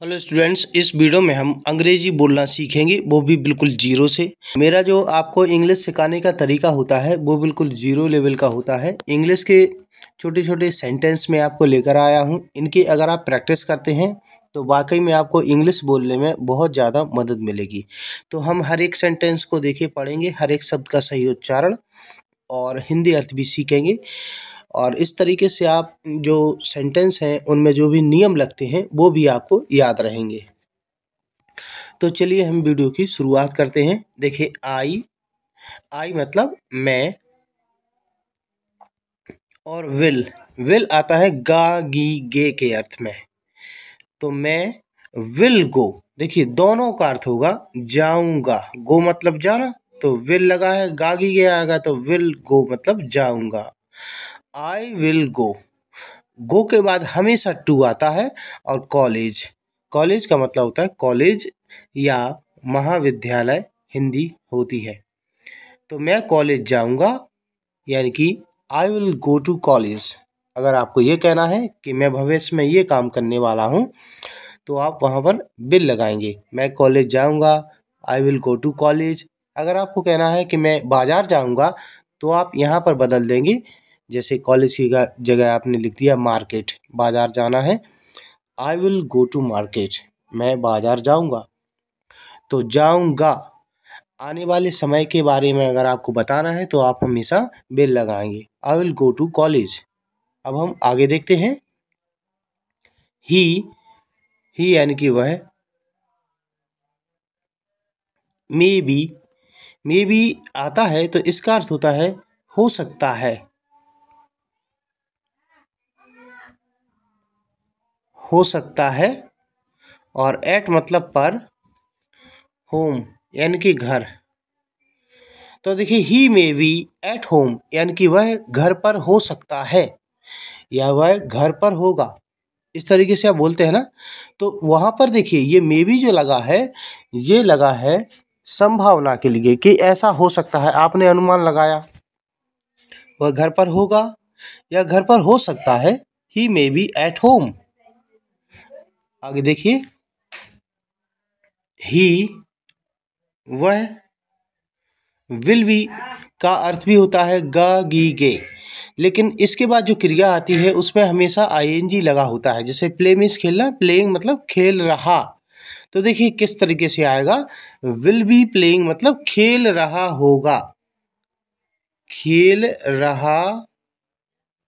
Hello students, इस video में हम अंग्रेजी बोलना सीखेंगे, वो भी बिल्कुल जीरो से। मेरा जो आपको इंग्लिश सिखाने का तरीका होता है वो बिल्कुल जीरो लेवल का होता है। इंग्लिश के छोटे छोटे सेंटेंस में आपको लेकर आया हूँ। इनकी अगर आप प्रैक्टिस करते हैं तो वाकई में आपको इंग्लिश बोलने में बहुत ज़्यादा मदद मिलेगी। तो हम हर एक सेंटेंस को देखिए पढ़ेंगे, हर एक शब्द का सही उच्चारण और हिंदी अर्थ भी सीखेंगे। और इस तरीके से आप जो सेंटेंस हैं उनमें जो भी नियम लगते हैं वो भी आपको याद रहेंगे। तो चलिए हम वीडियो की शुरुआत करते हैं। देखिए आई मतलब मैं, और विल आता है गा गी गे के अर्थ में। तो मैं विल गो, देखिए दोनों का अर्थ होगा जाऊंगा। गो मतलब जाना, तो विल लगा है, गागी गे आएगा तो विल गो मतलब जाऊंगा। आई विल गो के बाद हमेशा टू आता है। और कॉलेज का मतलब होता है कॉलेज या महाविद्यालय हिंदी होती है। तो मैं कॉलेज जाऊंगा, यानी कि I will go to college. अगर आपको ये कहना है कि मैं भविष्य में ये काम करने वाला हूँ तो आप वहाँ पर विल लगाएंगे। मैं कॉलेज जाऊंगा, I will go to college. अगर आपको कहना है कि मैं बाजार जाऊंगा तो आप यहाँ पर बदल देंगे। जैसे कॉलेज की जगह आपने लिख दिया मार्केट, बाजार जाना है, I will go to market, मैं बाजार जाऊंगा। तो जाऊंगा आने वाले समय के बारे में अगर आपको बताना है तो आप हमेशा विल लगाएंगे। I will go to college. अब हम आगे देखते हैं। ही ही यानी कि वह। मे बी आता है तो इसका अर्थ होता है हो सकता है, हो सकता है। और एट मतलब पर, होम यानी कि घर। तो देखिए ही मे बी एट होम यानी कि वह घर पर हो सकता है या वह घर पर होगा। इस तरीके से आप बोलते हैं ना। तो वहाँ पर देखिए ये मे बी जो लगा है, ये लगा है संभावना के लिए कि ऐसा हो सकता है। आपने अनुमान लगाया वह घर पर होगा या घर पर हो सकता है। ही मे बी एट होम। आगे देखिए, ही वह। विल बी का अर्थ भी होता है ग गी गे, लेकिन इसके बाद जो क्रिया आती है उसमें हमेशा आईएनजी लगा होता है। जैसे प्ले मीन्स खेलना, प्लेइंग मतलब खेल रहा। तो देखिए किस तरीके से आएगा, विल बी प्लेइंग मतलब खेल रहा होगा, खेल रहा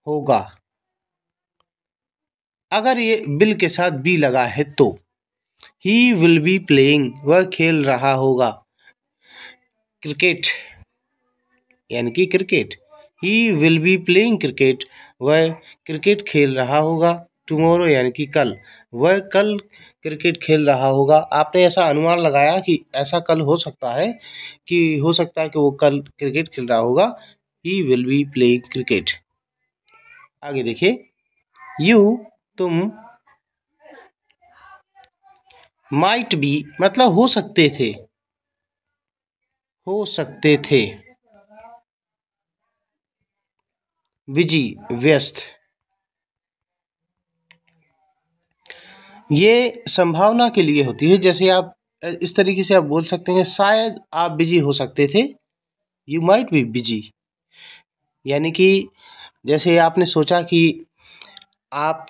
होगा। अगर ये विल के साथ बी लगा है तो ही विल बी प्लेइंग, वह खेल रहा होगा क्रिकेट, यानी कि cricket. He will be playing cricket, वह क्रिकेट खेल रहा होगा। टुमारो यानी कि कल, वह कल क्रिकेट खेल रहा होगा। आपने ऐसा अनुमान लगाया कि ऐसा कल हो सकता है, कि वो कल क्रिकेट खेल रहा होगा। He will be playing cricket. आगे देखिए, यू तुम। माइट बी मतलब हो सकते थे, हो सकते थे। बिजी व्यस्त, ये संभावना के लिए होती है। जैसे आप इस तरीके से आप बोल सकते हैं शायद आप बिजी हो सकते थे, यू माइट बी बिजी। यानी कि जैसे आपने सोचा कि आप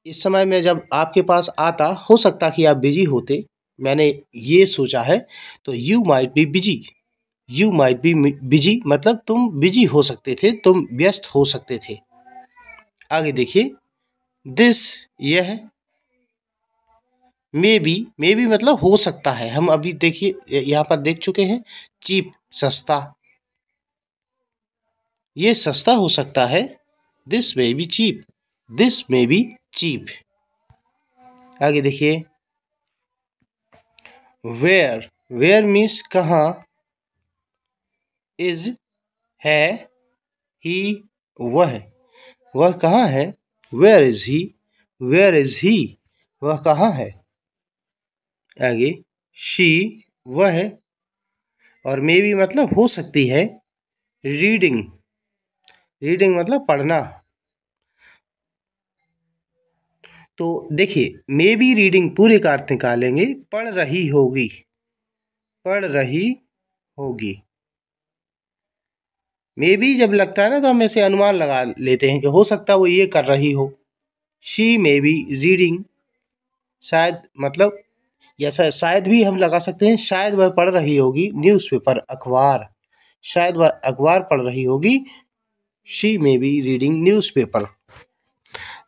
इस समय में जब आपके पास आता, हो सकता कि आप बिजी होते, मैंने ये सोचा है। तो you might be busy, you might be busy मतलब तुम बिजी हो सकते थे, तुम व्यस्त हो सकते थे। आगे देखिए, दिस यह। मे बी मतलब हो सकता है। हम अभी देखिए यहाँ पर देख चुके हैं चीप सस्ता, ये सस्ता हो सकता है। This may be cheap, this may be cheap. आगे देखिए, वेयर मीन्स कहाँ, इज है, ही वह कहाँ है। Where is he, where is he, वह कहाँ है। आगे, शी वह। और मे बी मतलब हो सकती है। रीडिंग, रीडिंग मतलब पढ़ना। तो देखिए मे बी रीडिंग पूरे का अर्थ निकालेंगे, पढ़ रही होगी, पढ़ रही होगी। मे बी जब लगता है ना तो हम ऐसे अनुमान लगा लेते हैं कि हो सकता है वो ये कर रही हो। शी मे बी रीडिंग, शायद मतलब या शायद भी हम लगा सकते हैं, शायद वह पढ़ रही होगी न्यूज़पेपर, अखबार, शायद वह अखबार पढ़ रही होगी। She may be reading newspaper.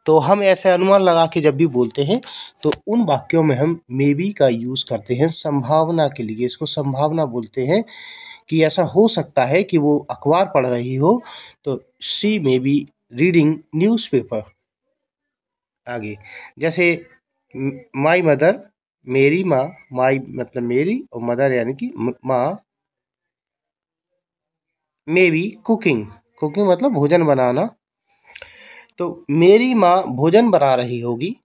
तो हम ऐसे अनुमान लगा के जब भी बोलते हैं तो उन वाक्यों में हम मे बी का यूज़ करते हैं संभावना के लिए। इसको संभावना बोलते हैं कि ऐसा हो सकता है कि वो अखबार पढ़ रही हो, तो she may be reading newspaper. आगे जैसे माई मदर, मेरी माँ, माई मतलब मेरी और मदर यानी कि माँ, मे बी कुकिंग, कुकिंग मतलब भोजन बनाना। तो मेरी माँ भोजन बना रही होगी।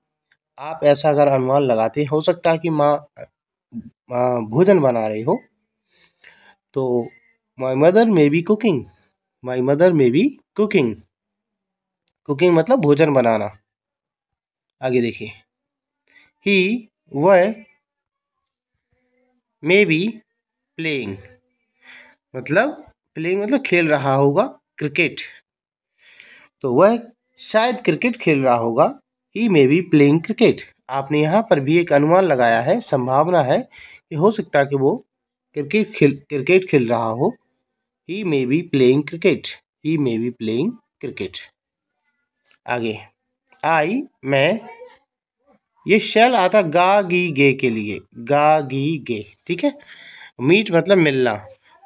आप ऐसा अगर अनुमान लगाते हो सकता है कि माँ भोजन बना रही हो, तो my mother may be cooking, my mother may be cooking, cooking मतलब भोजन बनाना। आगे देखिए ही, वह, मे बी प्लेइंग, मतलब प्लेइंग मतलब खेल रहा होगा क्रिकेट, तो वह शायद क्रिकेट खेल रहा होगा। ही मे बी प्लेइंग क्रिकेट। आपने यहाँ पर भी एक अनुमान लगाया है, संभावना है कि हो सकता है कि वो क्रिकेट खेल रहा हो। He may be playing cricket, he may be playing cricket. आगे आई, मैं, ये शैल आता गा गी गे के लिए, गा गी गे, ठीक है। मीट मतलब मिलना,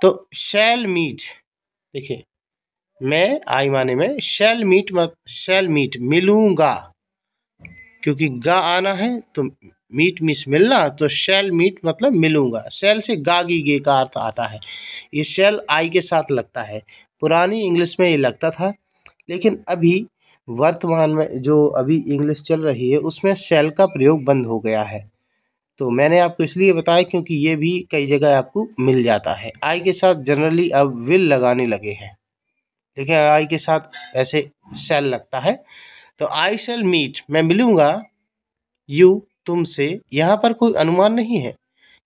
तो शैल मीट, देखिए मैं आई माने में, शैल मीट मत, शैल मीट मिलूंगा, क्योंकि गा आना है तो मीट मिस मिलना, तो शैल मीट मतलब मिलूंगा। शैल से गागी गे का अर्थ आता है। ये शैल आई के साथ लगता है, पुरानी इंग्लिश में ये लगता था, लेकिन अभी वर्तमान में जो अभी इंग्लिश चल रही है उसमें शैल का प्रयोग बंद हो गया है। तो मैंने आपको इसलिए बताया क्योंकि ये भी कई जगह आपको मिल जाता है। आई के साथ जनरली अब विल लगाने लगे हैं, लेकिन आई के साथ ऐसे शैल लगता है। तो आई शैल मीट, मैं मिलूंगा, यू तुमसे, यहाँ पर कोई अनुमान नहीं है,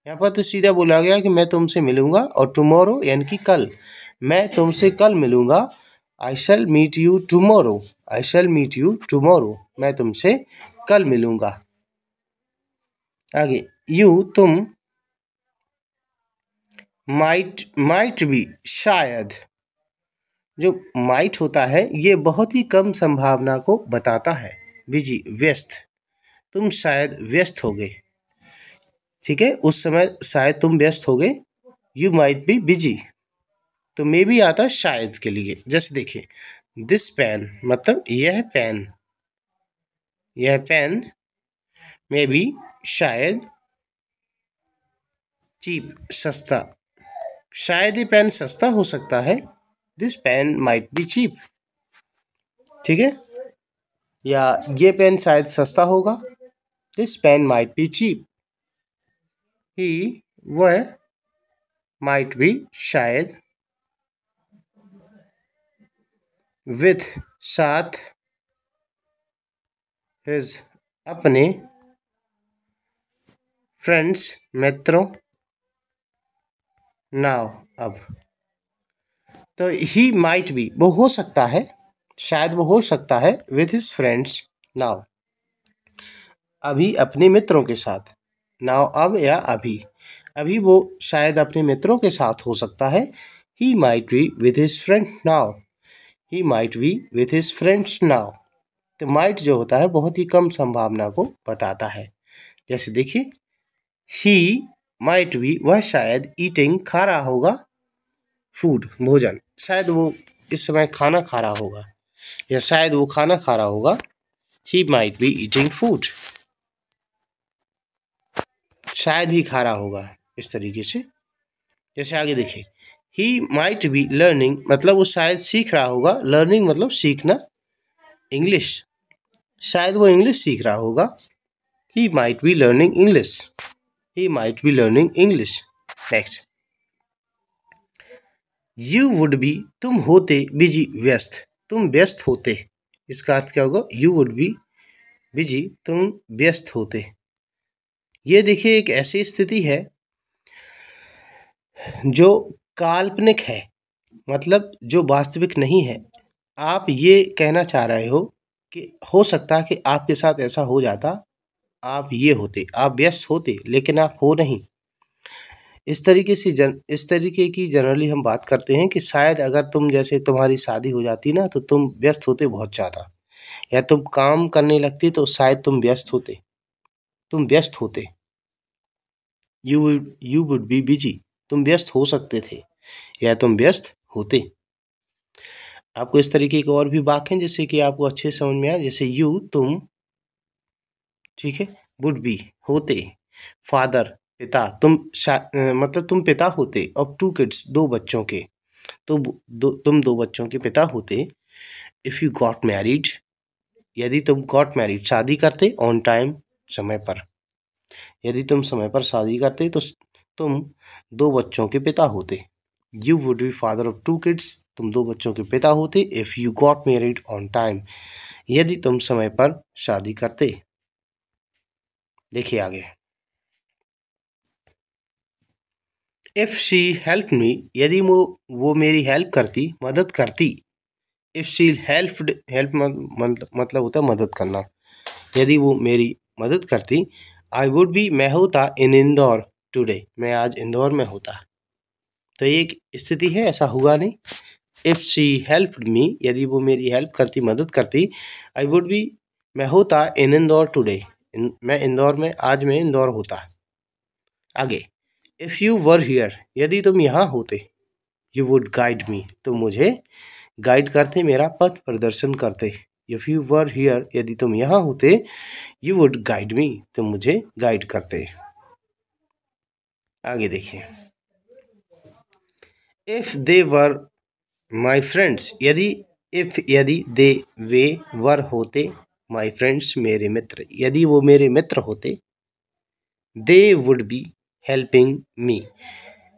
यहाँ पर तो सीधा बोला गया कि मैं तुमसे मिलूंगा, और टुमारो यानी कि कल, मैं तुमसे कल मिलूंगा। I shall meet you tomorrow, I shall meet you tomorrow, मैं तुमसे कल मिलूंगा। आगे यू तुम, माइट बी शायद, जो माइट होता है ये बहुत ही कम संभावना को बताता है। बिजी व्यस्त, तुम शायद व्यस्त होगे, ठीक है, उस समय शायद तुम व्यस्त होगे। यू माइट बी बिजी, तो मे बी आता है शायद के लिए। जैसे देखिए दिस पेन मतलब यह पेन, यह पेन, मे बी शायद, चीप सस्ता, शायद ये पेन सस्ता हो सकता है। This pen might be cheap, ठीक है, या ये पेन शायद सस्ता होगा। This pen might be cheap. He, वह, माइट बी शायद, विथ साथ, हिज अपने, फ्रेंड्स मित्रों, नाउ अब। तो ही माइट बी वो हो सकता है, शायद वो हो सकता है, विथ हिज फ्रेंड्स नाउ, अभी अपने मित्रों के साथ। नाउ अब या अभी, अभी वो शायद अपने मित्रों के साथ हो सकता है। He might be with his friend now, he might be with his friends now. तो माइट जो होता है बहुत ही कम संभावना को बताता है। जैसे देखिए ही माइट बी, वह शायद ईटिंग खा रहा होगा, फूड भोजन, शायद वो इस समय खाना खा रहा होगा, या शायद वो खाना खा रहा होगा। He might be eating food, शायद ही खा रहा होगा, इस तरीके से। जैसे आगे देखिए ही माइट बी लर्निंग मतलब वो शायद सीख रहा होगा, लर्निंग मतलब सीखना, इंग्लिश, शायद वो इंग्लिश सीख रहा होगा। He might be learning English, he might be learning English. Next you would B, तुम होते, बिजी व्यस्त, तुम व्यस्त होते, इसका अर्थ क्या होगा, यू वुड बी बिजी तुम व्यस्त होते। ये देखिए एक ऐसी स्थिति है जो काल्पनिक है, मतलब जो वास्तविक नहीं है। आप ये कहना चाह रहे हो कि हो सकता है कि आपके साथ ऐसा हो जाता, आप ये होते, आप व्यस्त होते, लेकिन आप हो नहीं। इस तरीके की जनरली हम बात करते हैं कि शायद अगर तुम जैसे तुम्हारी शादी हो जाती ना तो तुम व्यस्त होते बहुत ज़्यादा, या तुम काम करने लगती तो शायद तुम व्यस्त होते, तुम व्यस्त होते। यू वुड बी बिजी, तुम व्यस्त हो सकते थे या तुम व्यस्त होते। आपको इस तरीके के और भी वाक्य हैं जिससे कि आपको अच्छे से समझ में आए, जैसे यू तुम, ठीक है, वुड बी होते, फादर पिता, मतलब तुम पिता होते, ऑफ टू किड्स दो बच्चों के, तो तुम दो बच्चों के पिता होते। इफ़ यू गॉट मैरिड, यदि तुम गॉट मैरिड शादी करते, ऑन टाइम समय पर, यदि तुम समय पर शादी करते तो तुम दो बच्चों के पिता होते। You would be father of two kids, तुम दो बच्चों के पिता होते। If you got married on time, यदि तुम समय पर शादी करते। देखिए आगे, इफ़ शी हेल्प मी, यदि वो मेरी हेल्प करती, मदद करती। इफ़ शी हेल्प मतलब होता है मदद करना। यदि वो मेरी मदद करती, आई वुड बी, मैं होता इन इंदौर टुडे, मैं आज इंदौर में होता। तो ये एक स्थिति है, ऐसा हुआ नहीं। इफ़ शी हेल्प्ड मी, यदि वो मेरी हेल्प करती, मदद करती, आई वुड बी, मैं होता इन इंदौर टुडे, मैं इंदौर में, आज मैं इंदौर होता। आगे, इफ़ यू वर हियर, यदि तुम यहाँ होते, यू वुड गाइड मी, तुम मुझे गाइड करते, मेरा पथ प्रदर्शन करते। इफ़ यू वर हियर, यदि तुम यहाँ होते, यू वुड गाइड मी, तुम मुझे गाइड करते। आगे देखिए, if they were my friends, यदि दे वे वर होते, माई फ्रेंड्स मेरे मित्र, यदि वो मेरे मित्र होते, they would be helping me,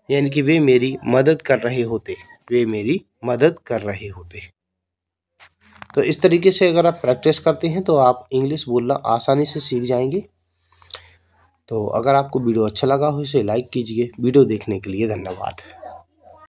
यानी कि वे मेरी मदद कर रहे होते, वे मेरी मदद कर रहे होते। तो इस तरीके से अगर आप प्रैक्टिस करते हैं तो आप इंग्लिश बोलना आसानी से सीख जाएंगे। तो अगर आपको वीडियो अच्छा लगा हो इसे लाइक कीजिए। वीडियो देखने के लिए धन्यवाद।